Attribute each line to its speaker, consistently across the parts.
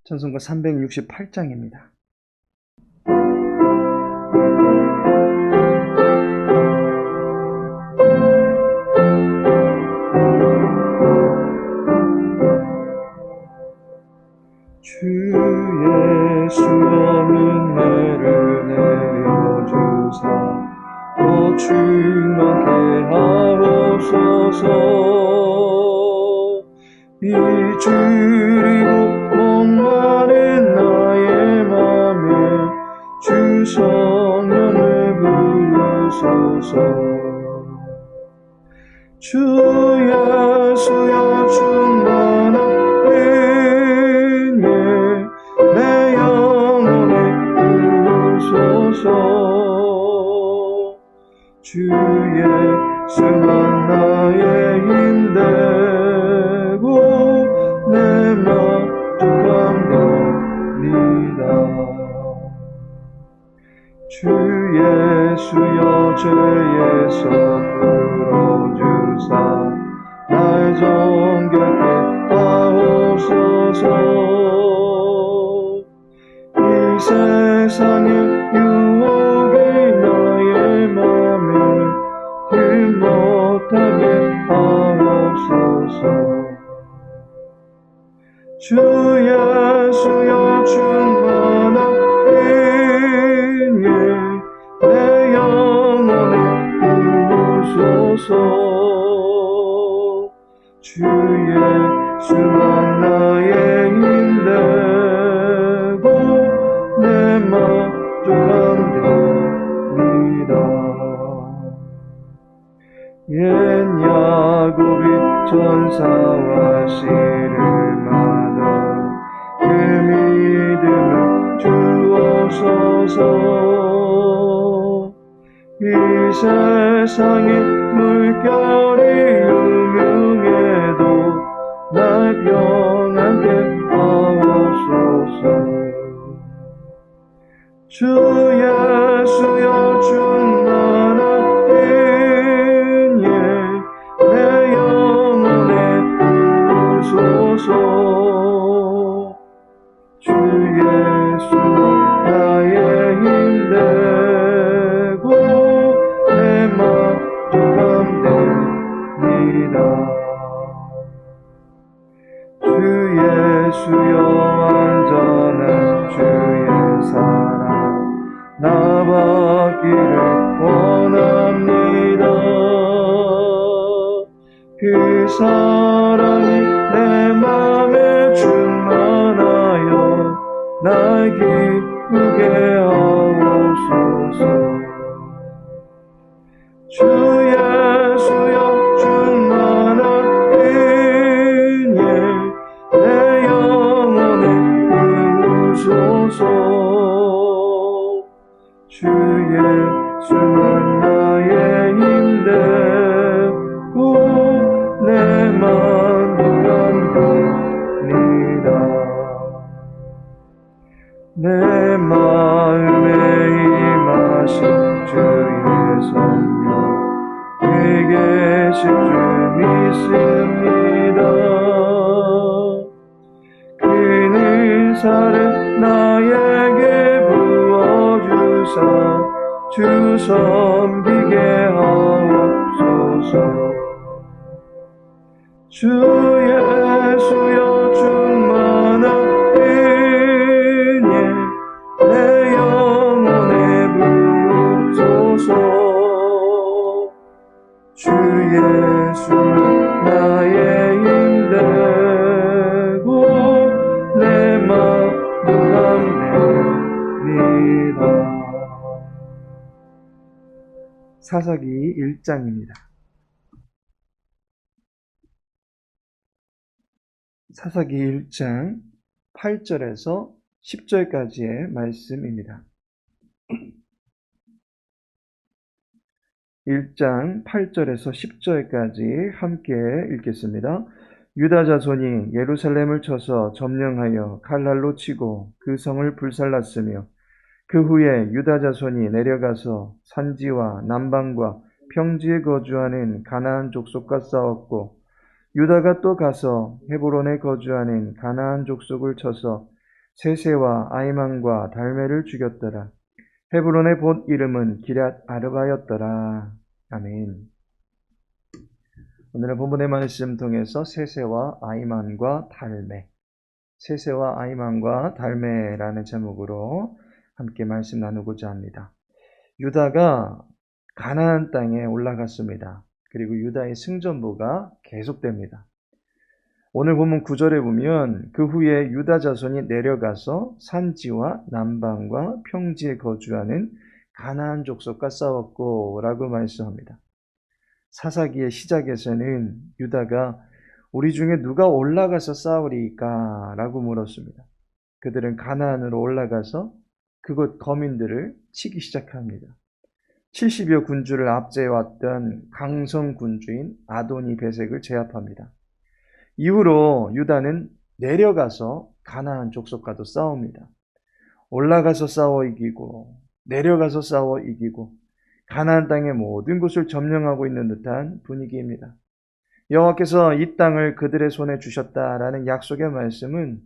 Speaker 1: 찬송가 368장입니다. 주 예수여 민혜를 내려주사 또 충만케 하옵소서. 이 줄이고 목마른 나의 맘에 주 성령을 부으소서. 주 예수여 충만한 은혜 내 영혼에 부으소서. 주 예수만 나의 힘되고 내 만족함됩니다. 주 예수여 죄에서 풀어주사 날 정결케 하옵소서. 이 세상의 유혹이 나의 맘에 들 못하게 하옵소서. 주 예수여 충만한 은혜 내 영혼에 부으소서. 주 예수만 나의 힘되고 내 만족함됩니다. 옛 야곱이 전사와 씨를 받아 그 믿음을 주옵소서. 이 세상의 물결이 유명해도 날 평안케 하옵소서. 주 예수여 충만한 은혜 내 영혼에 부으소서. 주 예수는 나의 힘되고 내 만족함됩니다. 주 예수여 완전한 주의 사랑 나받기를 원합니다. 그 사랑이 내 맘에 충만하여 날 기쁘게 하옵소서. 주 예수여 충만한 은혜 내 영혼에 부으소서. 주 예수만 나의 힘되고 내 만족함됩니다. 내 마음에 임하신 주의 성령 내게 계실 줄 믿습니다. 그 은사를 나에게 부어주사 주 섬기게 하옵소서. 주 예수여 충만한 은혜 내 영혼에 부으소서. 주 예수는 나의 힘되고 내 만족함됩니다. 사사기 1장입니다. 사사기 1장 8절에서 10절까지의 말씀입니다. 1장 8절에서 10절까지 함께 읽겠습니다. 유다 자손이 예루살렘을 쳐서 점령하여 칼날로 치고 그 성을 불살랐으며 그 후에 유다 자손이 내려가서 산지와 남방과 평지에 거주하는 가나안 족속과 싸웠고 유다가 또 가서 헤브론에 거주하는 가나안 족속을 쳐서 세세와 아이만과 달메를 죽였더라. 헤브론의 본 이름은 기럇 아르바였더라. 아멘. 오늘의 본문의 말씀 통해서 세세와 아이만과 달메, 세세와 아이만과 달메라는 제목으로 함께 말씀 나누고자 합니다. 유다가 가나안 땅에 올라갔습니다. 그리고 유다의 승전보가 계속됩니다. 오늘 본문 9절에 보면 그 후에 유다 자손이 내려가서 산지와 남방과 평지에 거주하는 가나안 족속과 싸웠고 라고 말씀합니다. 사사기의 시작에서는 유다가 우리 중에 누가 올라가서 싸우리까 라고 물었습니다. 그들은 가나안으로 올라가서 그곳 거민들을 치기 시작합니다. 70여 군주를 압제해왔던 강성 군주인 아도니 베색을 제압합니다. 이후로 유다는 내려가서 가나안 족속과도 싸웁니다. 올라가서 싸워 이기고 내려가서 싸워 이기고 가나안 땅의 모든 곳을 점령하고 있는 듯한 분위기입니다. 여호와께서 이 땅을 그들의 손에 주셨다라는 약속의 말씀은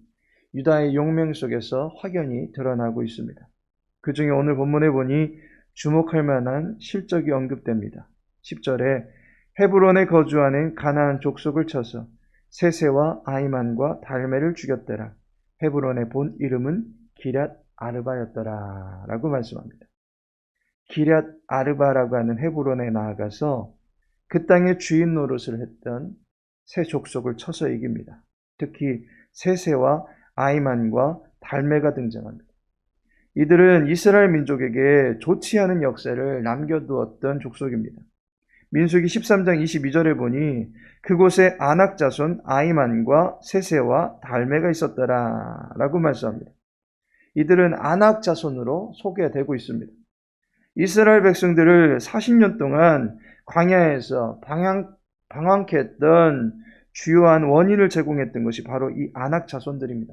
Speaker 1: 유다의 용맹 속에서 확연히 드러나고 있습니다. 그 중에 오늘 본문에 보니 주목할 만한 실적이 언급됩니다. 10절에 헤브론에 거주하는 가나안 족속을 쳐서 세세와 아이만과 달메를 죽였더라. 헤브론의 본 이름은 기럇 아르바였더라 라고 말씀합니다. 기럇 아르바라고 하는 헤브론에 나아가서 그 땅의 주인 노릇을 했던 세 족속을 쳐서 이깁니다. 특히 세세와 아이만과 달메가 등장합니다. 이들은 이스라엘 민족에게 좋지 않은 역사를 남겨두었던 족속입니다. 민수기 13장 22절에 보니 그곳에 아낙 자손 아이만과 세세와 달메가 있었더라 라고 말씀합니다. 이들은 아낙 자손으로 소개되고 있습니다. 이스라엘 백성들을 40년 동안 광야에서 방황케 했던 주요한 원인을 제공했던 것이 바로 이 아낙 자손들입니다.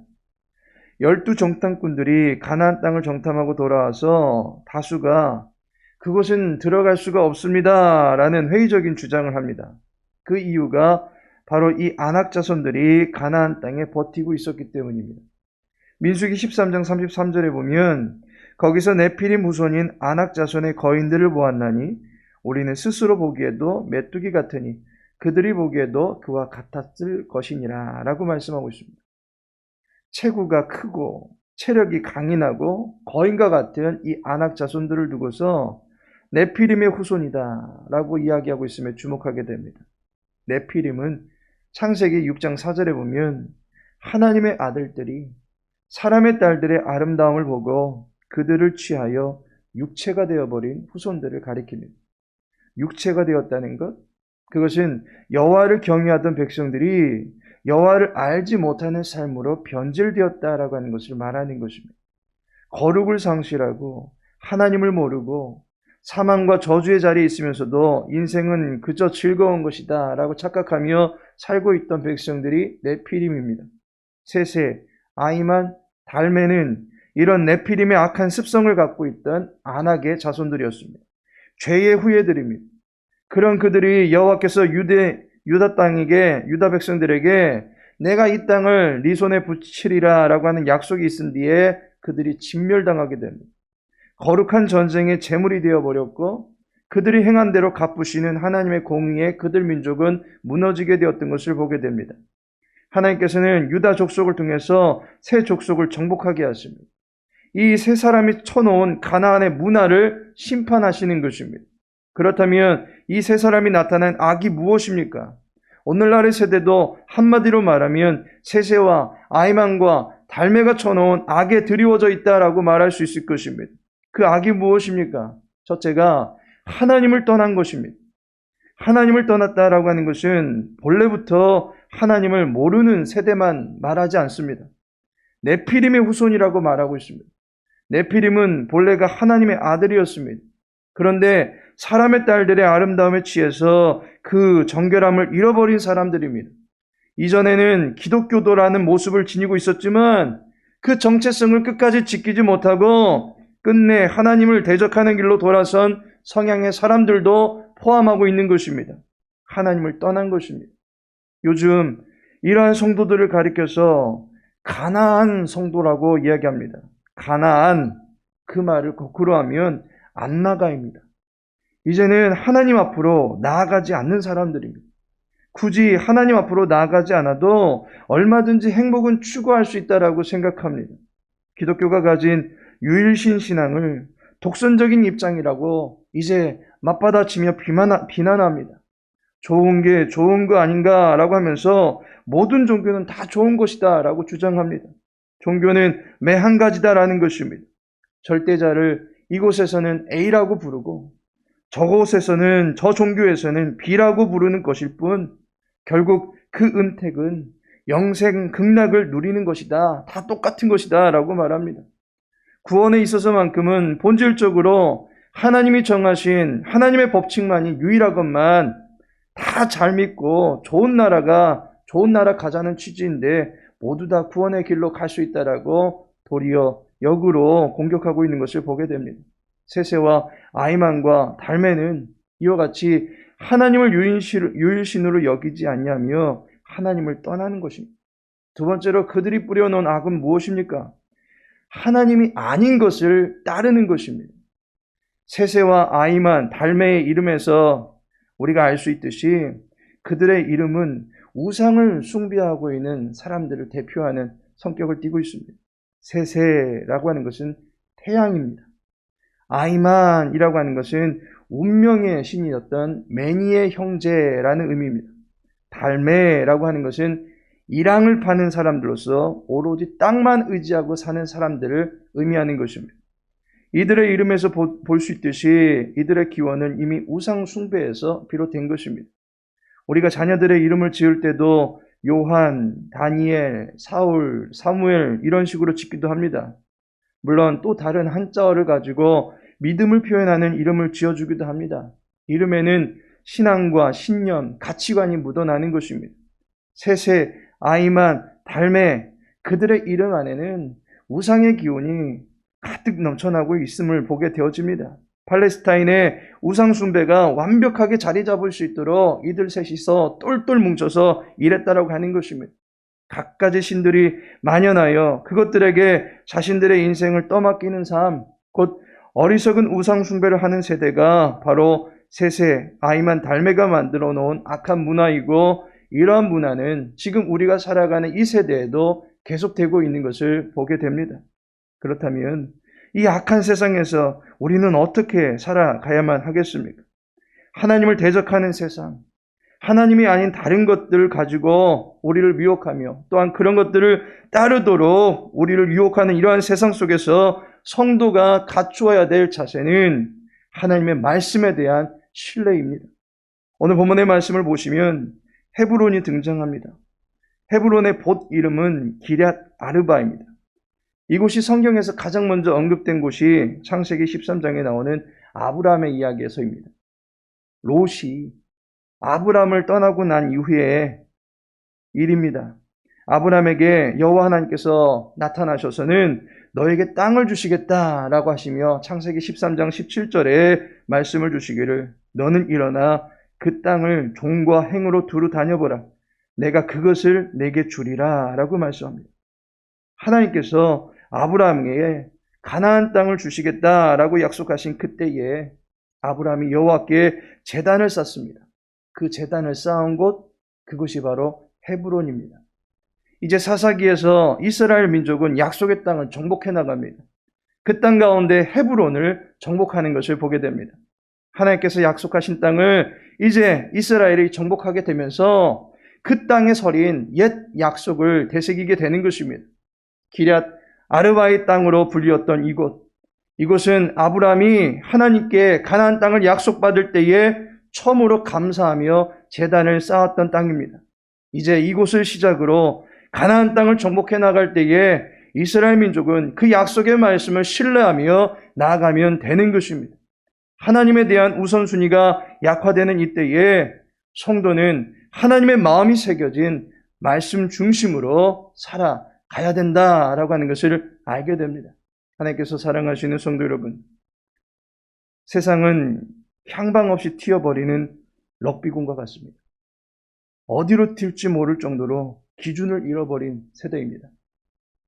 Speaker 1: 12정탐꾼들이 가나안 땅을 정탐하고 돌아와서 다수가 그곳은 들어갈 수가 없습니다 라는 회의적인 주장을 합니다. 그 이유가 바로 이 아낙 자손들이 가나안 땅에 버티고 있었기 때문입니다. 민수기 13장 33절에 보면 거기서 네피림 후손인 아낙 자손의 거인들을 보았나니 우리는 스스로 보기에도 메뚜기 같으니 그들이 보기에도 그와 같았을 것이니라 라고 말씀하고 있습니다. 체구가 크고 체력이 강인하고 거인과 같은 이 아낙 자손들을 두고서 네피림의 후손이다 라고 이야기하고 있음에 주목하게 됩니다. 네피림은 창세기 6장 4절에 보면 하나님의 아들들이 사람의 딸들의 아름다움을 보고 그들을 취하여 육체가 되어버린 후손들을 가리킵니다. 육체가 되었다는 것, 그것은 여호와를 경외하던 백성들이 여호와를 알지 못하는 삶으로 변질되었다라고 하는 것을 말하는 것입니다. 거룩을 상실하고 하나님을 모르고 사망과 저주의 자리에 있으면서도 인생은 그저 즐거운 것이다 라고 착각하며 살고 있던 백성들이 네피림입니다. 세세, 아이만, 달메는 이런 네피림의 악한 습성을 갖고 있던 아낙의 자손들이었습니다. 죄의 후예들입니다. 그런 그들이 여호와께서 유다 백성들에게 내가 이 땅을 네 손에 붙이리라 라고 하는 약속이 있은 뒤에 그들이 진멸당하게 됩니다. 거룩한 전쟁의 제물이 되어버렸고 그들이 행한 대로 갚으시는 하나님의 공의에 그들 민족은 무너지게 되었던 것을 보게 됩니다. 하나님께서는 유다 족속을 통해서 세 족속을 정복하게 하십니다. 이 세 사람이 쳐놓은 가나안의 문화를 심판하시는 것입니다. 그렇다면 이 세 사람이 나타낸 악이 무엇입니까? 오늘날의 세대도 한마디로 말하면 세세와 아이만과 달메가 쳐놓은 악에 드리워져 있다라고 말할 수 있을 것입니다. 그 악이 무엇입니까? 첫째가 하나님을 떠난 것입니다. 하나님을 떠났다라고 하는 것은 본래부터 하나님을 모르는 세대만 말하지 않습니다. 네피림의 후손이라고 말하고 있습니다. 네피림은 본래가 하나님의 아들이었습니다. 그런데 사람의 딸들의 아름다움에 취해서 그 정결함을 잃어버린 사람들입니다. 이전에는 기독교도라는 모습을 지니고 있었지만 그 정체성을 끝까지 지키지 못하고 끝내 하나님을 대적하는 길로 돌아선 성향의 사람들도 포함하고 있는 것입니다. 하나님을 떠난 것입니다. 요즘 이러한 성도들을 가리켜서 가나안 성도라고 이야기합니다. 가나안, 그 말을 거꾸로 하면 안나가입니다. 이제는 하나님 앞으로 나아가지 않는 사람들입니다. 굳이 하나님 앞으로 나아가지 않아도 얼마든지 행복은 추구할 수 있다라고 생각합니다. 기독교가 가진 유일신 신앙을 독선적인 입장이라고 이제 맞받아치며 비난합니다. 좋은 게 좋은 거 아닌가라고 하면서 모든 종교는 다 좋은 것이다 라고 주장합니다. 종교는 매 한 가지다라는 것입니다. 절대자를 이곳에서는 A라고 부르고 저곳에서는, 저 종교에서는 B라고 부르는 것일 뿐 결국 그 은택은 영생 극락을 누리는 것이다. 다 똑같은 것이다 라고 말합니다. 구원에 있어서만큼은 본질적으로 하나님이 정하신 하나님의 법칙만이 유일하건만 다 잘 믿고 좋은 나라 가자는 취지인데 모두 다 구원의 길로 갈 수 있다라고 도리어 역으로 공격하고 있는 것을 보게 됩니다. 세세와 아이만과 달매는 이와 같이 하나님을 유일신으로 여기지 않냐며 하나님을 떠나는 것입니다. 두 번째로 그들이 뿌려놓은 악은 무엇입니까? 하나님이 아닌 것을 따르는 것입니다. 세세와 아이만, 달매의 이름에서 우리가 알 수 있듯이 그들의 이름은 우상을 숭배하고 있는 사람들을 대표하는 성격을 띠고 있습니다. 세세라고 하는 것은 태양입니다. 아이만이라고 하는 것은 운명의 신이었던 매니의 형제라는 의미입니다. 달매라고 하는 것은 일항을 파는 사람들로서 오로지 땅만 의지하고 사는 사람들을 의미하는 것입니다. 이들의 이름에서 볼 수 있듯이 이들의 기원은 이미 우상 숭배에서 비롯된 것입니다. 우리가 자녀들의 이름을 지을 때도 요한, 다니엘, 사울, 사무엘 이런 식으로 짓기도 합니다. 물론 또 다른 한자어를 가지고 믿음을 표현하는 이름을 지어주기도 합니다. 이름에는 신앙과 신념, 가치관이 묻어나는 것입니다. 세세, 아이만, 달매, 그들의 이름 안에는 우상의 기운이 가득 넘쳐나고 있음을 보게 되어집니다. 팔레스타인의 우상 숭배가 완벽하게 자리 잡을 수 있도록 이들 셋이서 똘똘 뭉쳐서 일했다라고 하는 것입니다. 각가지 신들이 만연하여 그것들에게 자신들의 인생을 떠맡기는 삶, 곧 어리석은 우상 숭배를 하는 세대가 바로 세세, 아이만, 달매가 만들어 놓은 악한 문화이고, 이러한 문화는 지금 우리가 살아가는 이 세대에도 계속되고 있는 것을 보게 됩니다. 그렇다면 이 악한 세상에서 우리는 어떻게 살아가야만 하겠습니까? 하나님을 대적하는 세상, 하나님이 아닌 다른 것들을 가지고 우리를 유혹하며 또한 그런 것들을 따르도록 우리를 유혹하는 이러한 세상 속에서 성도가 갖추어야 될 자세는 하나님의 말씀에 대한 신뢰입니다. 오늘 본문의 말씀을 보시면 헤브론이 등장합니다. 헤브론의 봇 이름은 기럇 아르바입니다. 이곳이 성경에서 가장 먼저 언급된 곳이 창세기 13장에 나오는 아브라함의 이야기에서입니다. 롯이 아브라함을 떠나고 난 이후의 일입니다. 아브라함에게 여호와 하나님께서 나타나셔서는 너에게 땅을 주시겠다라고 하시며 창세기 13장 17절에 말씀을 주시기를 너는 일어나 그 땅을 종과 행으로 두루 다녀보라. 내가 그것을 내게 주리라 라고 말씀합니다. 하나님께서 아브라함에게 가나안 땅을 주시겠다라고 약속하신 그때에 아브라함이 여호와께 제단을 쌓습니다. 그 제단을 쌓은 곳, 그곳이 바로 헤브론입니다. 이제 사사기에서 이스라엘 민족은 약속의 땅을 정복해 나갑니다. 그 땅 가운데 헤브론을 정복하는 것을 보게 됩니다. 하나님께서 약속하신 땅을 이제 이스라엘이 정복하게 되면서 그 땅에 서린 옛 약속을 되새기게 되는 것입니다. 기럇 아르바의 땅으로 불리었던 이곳은 아브라함이 하나님께 가나안 땅을 약속받을 때에 처음으로 감사하며 제단을 쌓았던 땅입니다. 이제 이곳을 시작으로 가나안 땅을 정복해 나갈 때에 이스라엘 민족은 그 약속의 말씀을 신뢰하며 나아가면 되는 것입니다. 하나님에 대한 우선순위가 약화되는 이때에 성도는 하나님의 마음이 새겨진 말씀 중심으로 살아가야 된다라고 하는 것을 알게 됩니다. 하나님께서 사랑하시는 성도 여러분, 세상은 향방 없이 튀어버리는 럭비공과 같습니다. 어디로 튈지 모를 정도로 기준을 잃어버린 세대입니다.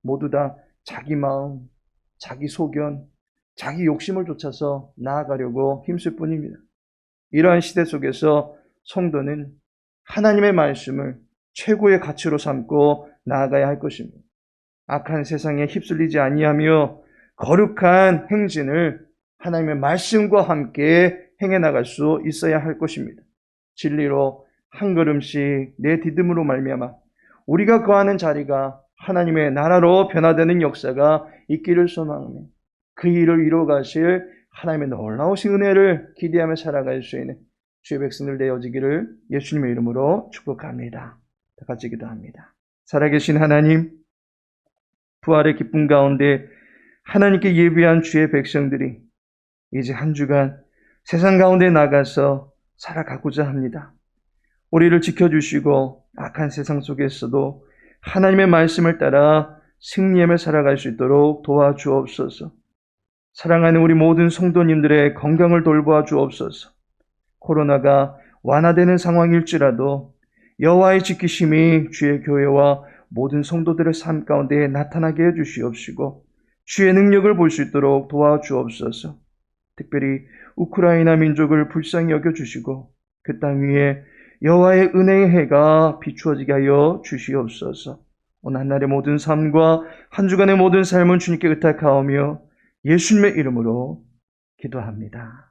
Speaker 1: 모두 다 자기 마음, 자기 소견, 자기 욕심을 쫓아서 나아가려고 힘쓸 뿐입니다. 이러한 시대 속에서 성도는 하나님의 말씀을 최고의 가치로 삼고 나아가야 할 것입니다. 악한 세상에 휩쓸리지 아니하며 거룩한 행진을 하나님의 말씀과 함께 행해 나갈 수 있어야 할 것입니다. 진리로 한 걸음씩 내 디딤으로 말미암아 우리가 거하는 자리가 하나님의 나라로 변화되는 역사가 있기를 소망하며 그 일을 이루어 가실 하나님의 놀라우신 은혜를 기대하며 살아갈 수 있는 주의 백성들 되어지기를 예수님의 이름으로 축복합니다. 다 같이 기도합니다. 살아계신 하나님, 부활의 기쁨 가운데 하나님께 예비한 주의 백성들이 이제 한 주간 세상 가운데 나가서 살아가고자 합니다. 우리를 지켜주시고 악한 세상 속에서도 하나님의 말씀을 따라 승리하며 살아갈 수 있도록 도와주옵소서. 사랑하는 우리 모든 성도님들의 건강을 돌보아 주옵소서. 코로나가 완화되는 상황일지라도 여호와의 지키심이 주의 교회와 모든 성도들의 삶 가운데 나타나게 해주시옵시고 주의 능력을 볼 수 있도록 도와주옵소서. 특별히 우크라이나 민족을 불쌍히 여겨주시고 그 땅 위에 여호와의 은혜의 해가 비추어지게 하여 주시옵소서. 오늘 한날의 모든 삶과 한 주간의 모든 삶은 주님께 의탁하오며 예수님의 이름으로 기도합니다.